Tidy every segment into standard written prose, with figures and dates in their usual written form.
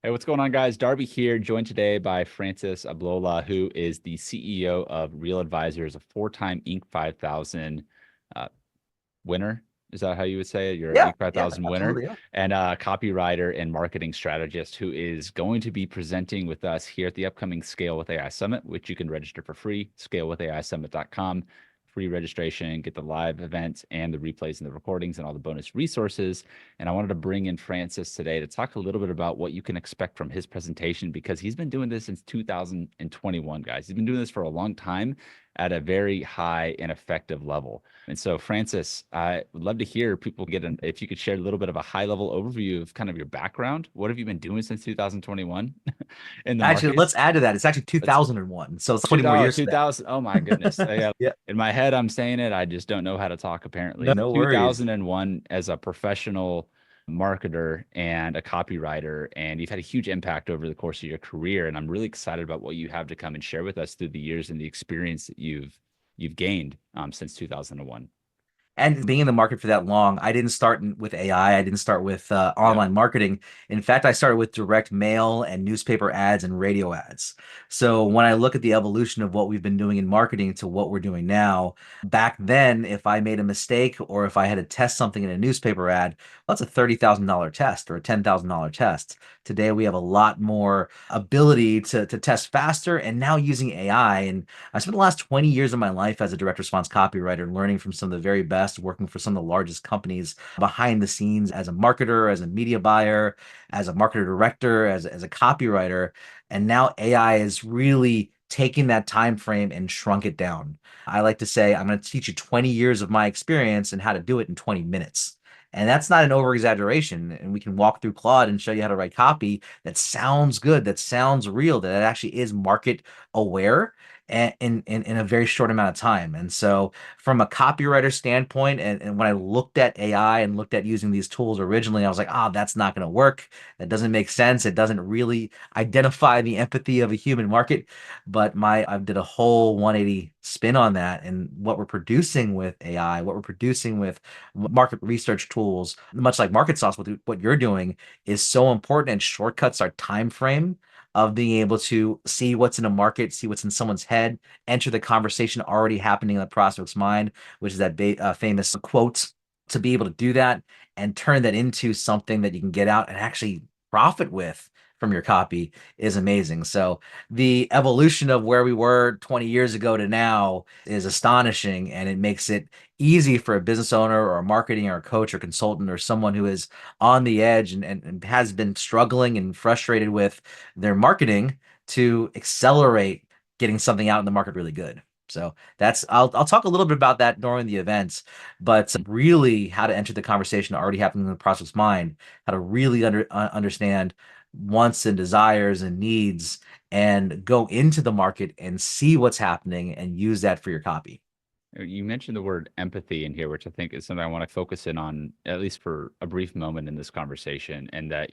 Hey, what's going on, guys? Darby here, joined today by Francis Ablola, who is the CEO of Real Advisors, a four-time Inc. 5000 uh, winner. Is that how you would say it? You're an Yeah, Inc. yeah, 5000 winner, absolutely. Yeah. and a copywriter and marketing strategist who is going to be presenting with us here at the upcoming Scale with AI Summit, which you can register for free, scalewithaisummit.com. Free registration, get the live events and the replays and the recordings and all the bonus resources. And I wanted to bring in Francis today to talk a little bit about what you can expect from his presentation, because he's been doing this since 2021, guys. He's been doing this for a long time at a very high and effective level. And so, Francis, I would love to hear people if you could share a little bit of a high level overview of kind of your background. What have you been doing since 2021 in the Actually, market? let's add to that. It's actually Let's 2001, so it's 20 more 2000, years to 2000. Oh my goodness. that. Yeah, In my head, I'm saying it. I just don't know how to talk, apparently. no, So no worries. 2001 as a professional marketer and a copywriter, and you've had a huge impact over the course of your career. And I'm really excited about what you have to come and share with us through the years and the experience that you've gained since 2001. And being in the market for that long, I didn't start with AI. I didn't start with Yep. online marketing. In fact, I started with direct mail and newspaper ads and radio ads. So when I look at the evolution of what we've been doing in marketing to what we're doing now, back then, if I made a mistake or if I had to test something in a newspaper ad, well, that's a $30,000 test or a $10,000 test. Today, we have a lot more ability to test faster and now using AI. And I spent the last 20 years of my life as a direct response copywriter, learning from some of the very best, working for some of the largest companies behind the scenes as a marketer, as a media buyer, as a marketer director, as a copywriter. And now AI is really taking that time frame and shrunk it down. I like to say, I'm going to teach you 20 years of my experience and how to do it in 20 minutes. And that's not an over exaggeration. And we can walk through Claude and show you how to write copy that sounds good, that sounds real, that it actually is market aware in a very short amount of time. And so, from a copywriter standpoint, and when I looked at AI and looked at using these tools originally, I was like, that's not going to work. That doesn't make sense. It doesn't really identify the empathy of a human market. But I did a whole 180 spin on that. And what we're producing with AI, what we're producing with market research tools, much like market sauce, what you're doing is so important and shortcuts our time frame of being able to see what's in a market, see what's in someone's head, enter the conversation already happening in the prospect's mind, which is that famous quote, to be able to do that and turn that into something that you can get out and actually profit with from your copy is amazing. So the evolution of where we were 20 years ago to now is astonishing, and it makes it easy for a business owner or a marketing or a coach or consultant or someone who is on the edge and has been struggling and frustrated with their marketing to accelerate getting something out in the market really good. So that's I'll talk a little bit about that during the events, but really how to enter the conversation already happening in the prospect's mind, how to really understand wants and desires and needs, and go into the market and see what's happening and use that for your copy. You mentioned the word empathy in here, which I think is something I want to focus in on, at least for a brief moment in this conversation, and that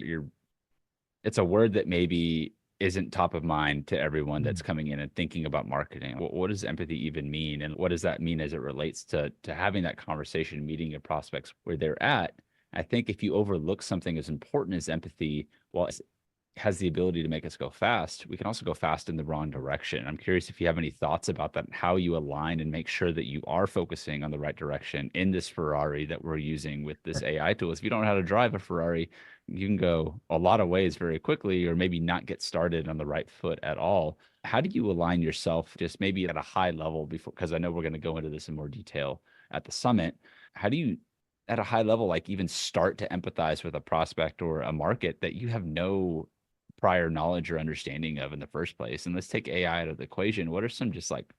it's a word that maybe isn't top of mind to everyone that's coming in and thinking about marketing. What does empathy even mean? And what does that mean as it relates to having that conversation, meeting your prospects where they're at? I think if you overlook something as important as empathy, well, it has the ability to make us go fast, we can also go fast in the wrong direction. I'm curious if you have any thoughts about that, how you align and make sure that you are focusing on the right direction in this Ferrari that we're using with this AI tool. If you don't know how to drive a Ferrari, you can go a lot of ways very quickly, or maybe not get started on the right foot at all. How do you align yourself just maybe at a high level before, because I know we're going to go into this in more detail at the summit. How do you, at a high level, like even start to empathize with a prospect or a market that you have no prior knowledge or understanding of in the first place? And let's take AI out of the equation. What are some just like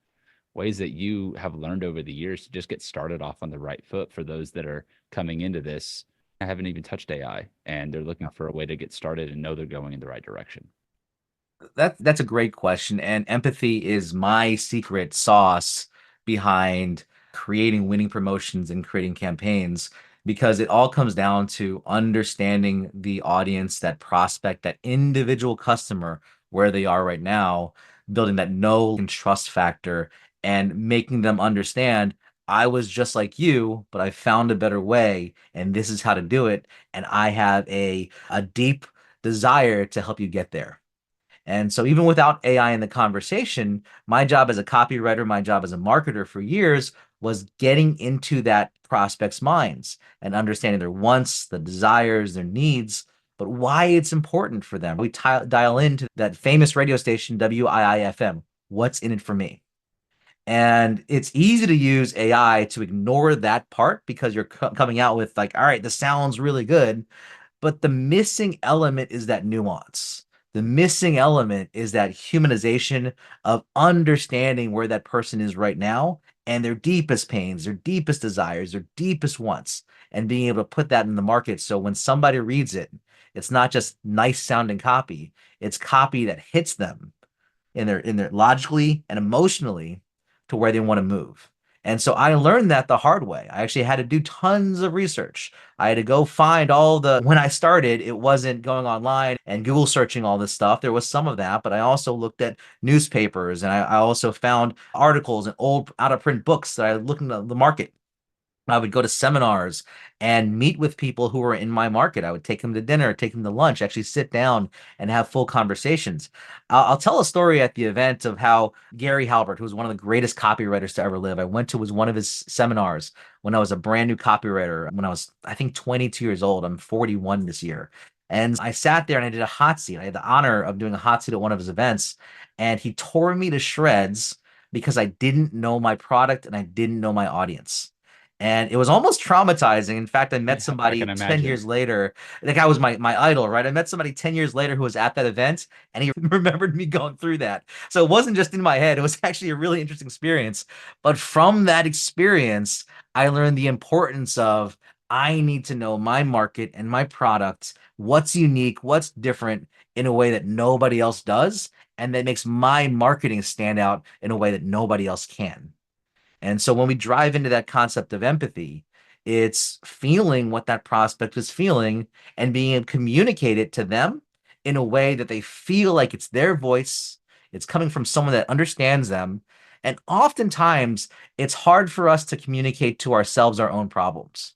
ways that you have learned over the years to just get started off on the right foot for those that are coming into this? I haven't even touched AI and they're looking for a way to get started and know they're going in the right direction. That's a great question, and empathy is my secret sauce behind creating winning promotions and creating campaigns, because it all comes down to understanding the audience, that prospect, that individual customer, where they are right now, building that know and trust factor, and making them understand I was just like you, but I found a better way, and this is how to do it. And I have a deep desire to help you get there. And so even without AI in the conversation, my job as a copywriter, my job as a marketer for years was getting into that prospect's minds and understanding their wants, the desires, their needs, but why it's important for them. We dial into that famous radio station, WIIFM. What's in it for me? And it's easy to use AI to ignore that part because you're coming out with like, all right, this sounds really good. But the missing element is that nuance. The missing element is that humanization of understanding where that person is right now and their deepest pains, their deepest desires, their deepest wants, and being able to put that in the market. So when somebody reads it, it's not just nice sounding copy, it's copy that hits them in their logically and emotionally to where they want to move. And so I learned that the hard way. I actually had to do tons of research. I had to go find when I started, it wasn't going online and Google searching all this stuff. There was some of that, but I also looked at newspapers and I also found articles and old out of print books that I looked in the market. I would go to seminars and meet with people who were in my market. I would take them to dinner, take them to lunch, actually sit down and have full conversations. I'll tell a story at the event of how Gary Halbert, who was one of the greatest copywriters to ever live, I went to was one of his seminars when I was a brand new copywriter, when I was, I think, 22 years old. I'm 41 this year. And I sat there and I did a hot seat. I had the honor of doing a hot seat at one of his events, and he tore me to shreds because I didn't know my product and I didn't know my audience. And it was almost traumatizing. In fact, I met Yeah, I somebody can 10 imagine. years later. The guy was my idol, right? I met somebody 10 years later who was at that event and he remembered me going through that. So it wasn't just in my head, it was actually a really interesting experience. But from that experience, I learned the importance of I need to know my market and my product, what's unique, what's different in a way that nobody else does, and that makes my marketing stand out in a way that nobody else can. And so when we drive into that concept of empathy, it's feeling what that prospect is feeling and being able to communicate it to them in a way that they feel like it's their voice, it's coming from someone that understands them. And oftentimes, it's hard for us to communicate to ourselves our own problems.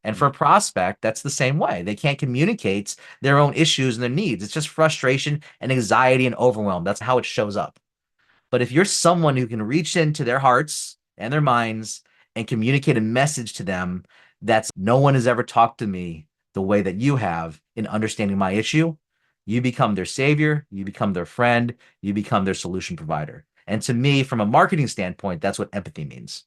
And for a Mm. prospect, that's the same way. They can't communicate their own issues and their needs. It's just frustration and anxiety and overwhelm. That's how it shows up. But if you're someone who can reach into their hearts and their minds and communicate a message to them that's no one has ever talked to me the way that you have in understanding my issue, you become their savior, you become their friend, you become their solution provider. And to me, from a marketing standpoint, that's what empathy means.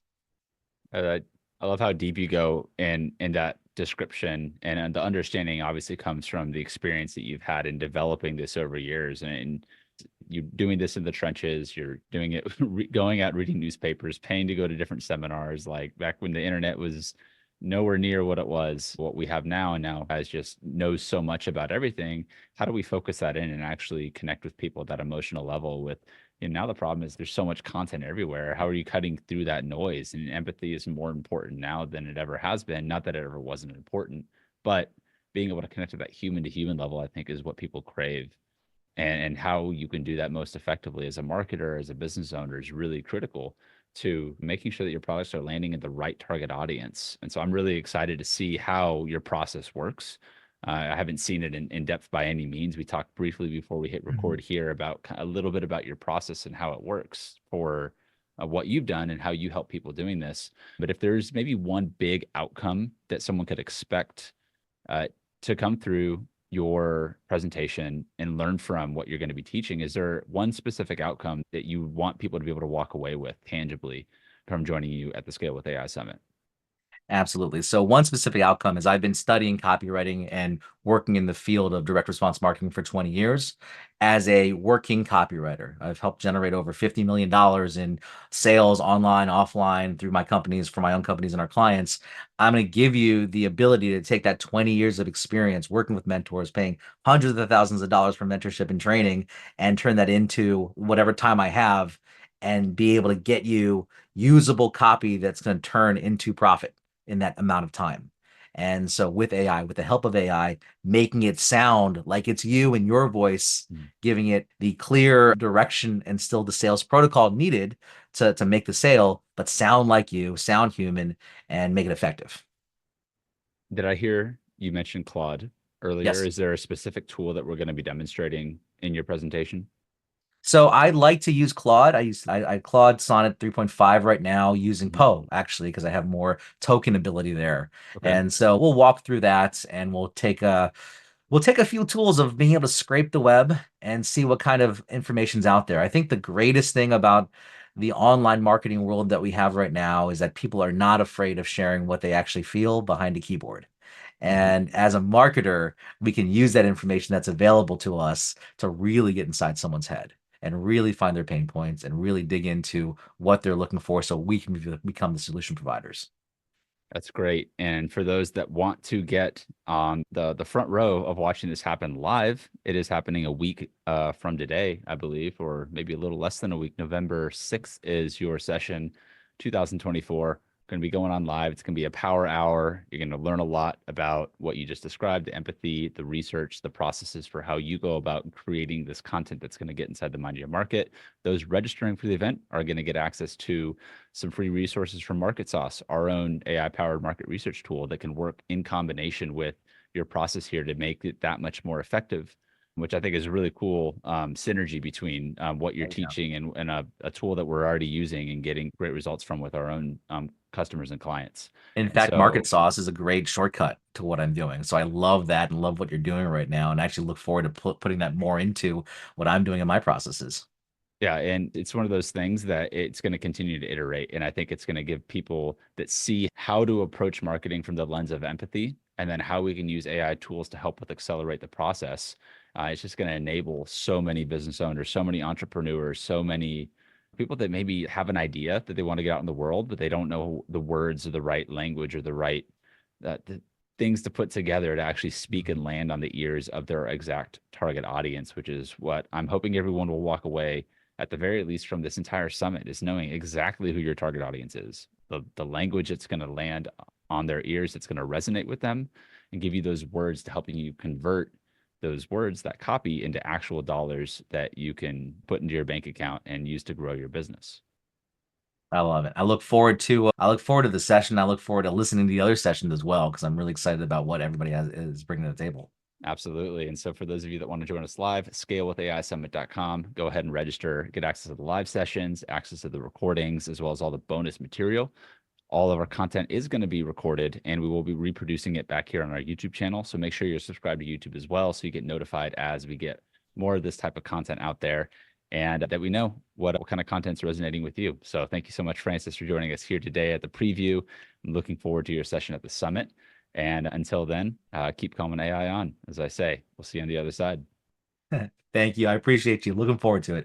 Uh, I love how deep you go in that description, and the understanding obviously comes from the experience that you've had in developing this over years, and you doing this in the trenches. You're doing it, going out reading newspapers, paying to go to different seminars, like back when the internet was nowhere near what it was, what we have now, and now has just knows so much about everything. How do we focus that in and actually connect with people at that emotional level with, now the problem is there's so much content everywhere. How are you cutting through that noise? And empathy is more important now than it ever has been. Not that it ever wasn't important, but being able to connect to that human to human level, I think, is what people crave. And how you can do that most effectively as a marketer, as a business owner, is really critical to making sure that your products are landing in the right target audience. And so I'm really excited to see how your process works. I haven't seen it in depth by any means. We talked briefly before we hit Mhm. record here about a little bit about your process and how it works for what you've done and how you help people doing this. But if there's maybe one big outcome that someone could expect uh, to come through your presentation and learn from what you're going to be teaching, is there one specific outcome that you want people to be able to walk away with tangibly from joining you at the Scale with AI Summit? Absolutely. So one specific outcome is I've been studying copywriting and working in the field of direct response marketing for 20 years as a working copywriter. I've helped generate over $50 million in sales online, offline through my companies, for my own companies and our clients. I'm going to give you the ability to take that 20 years of experience working with mentors, paying hundreds of thousands of dollars for mentorship and training, and turn that into whatever time I have and be able to get you usable copy that's going to turn into profit in that amount of time. And so with AI, with the help of AI, making it sound like it's you and your voice, Mm. giving it the clear direction and still the sales protocol needed to make the sale, but sound like you, sound human, and make it effective. Did I hear you mention Claude earlier. Yes. Is there a specific tool that we're going to be demonstrating in your presentation? So I like to use Claude. I Claude Sonnet 3.5 right now using Mhm. Poe actually because I have more token ability there. Okay. And so we'll walk through that and we'll take a few tools of being able to scrape the web and see what kind of information's out there. I think the greatest thing about the online marketing world that we have right now is that people are not afraid of sharing what they actually feel behind a keyboard. Mhm. And as a marketer, we can use that information that's available to us to really get inside someone's head and really find their pain points and really dig into what they're looking for so we can become the solution providers. That's great. And for those that want to get on the front row of watching this happen live, it is happening a week from today, I believe, or maybe a little less than a week. November 6th is your session, 2024. Going to be going on live. It's going to be a power hour. You're going to learn a lot about what you just described, the empathy, the research, the processes for how you go about creating this content that's going to get inside the mind of your market. Those registering for the event are going to get access to some free resources from Market Sauce, our own AI-powered market research tool that can work in combination with your process here to make it that much more effective, which I think is a really cool synergy between what you're Oh, yeah. teaching and a tool that we're already using and getting great results from with our own customers and clients. In And fact, Market so, Sauce is a great shortcut to what I'm doing. So I love that and love what you're doing right now, and actually look forward to putting that more into what I'm doing in my processes. yeah, and it's one of those things that it's going to continue to iterate. And I think it's going to give people that see how to approach marketing from the lens of empathy and then how we can use AI tools to help with accelerate the process. It's just going to enable so many business owners, so many entrepreneurs, so many people that maybe have an idea that they want to get out in the world, but they don't know the words or the right language or the right the things to put together to actually speak and land on the ears of their exact target audience, which is what I'm hoping everyone will walk away at the very least from this entire summit is knowing exactly who your target audience is, the language that's going to land on their ears, that's going to resonate with them and give you those words to helping you convert those words, that copy into actual dollars that you can put into your bank account and use to grow your business. I love it. I look forward to the session. I look forward to listening to the other sessions as well because I'm really excited about what everybody is bringing to the table. Absolutely. And so for those of you that want to join us live, scalewithaisummit.com, go ahead and register, get access to the live sessions, access to the recordings, as well as all the bonus material. All of our content is going to be recorded and we will be reproducing it back here on our YouTube channel. So make sure you're subscribed to YouTube as well so you get notified as we get more of this type of content out there and that we know what kind of content's resonating with you. So thank you so much, Francis, for joining us here today at the preview. I'm looking forward to your session at the summit. And until then, keep calm and AI on. As I say, we'll see you on the other side. Thank you. I appreciate you. Looking forward to it.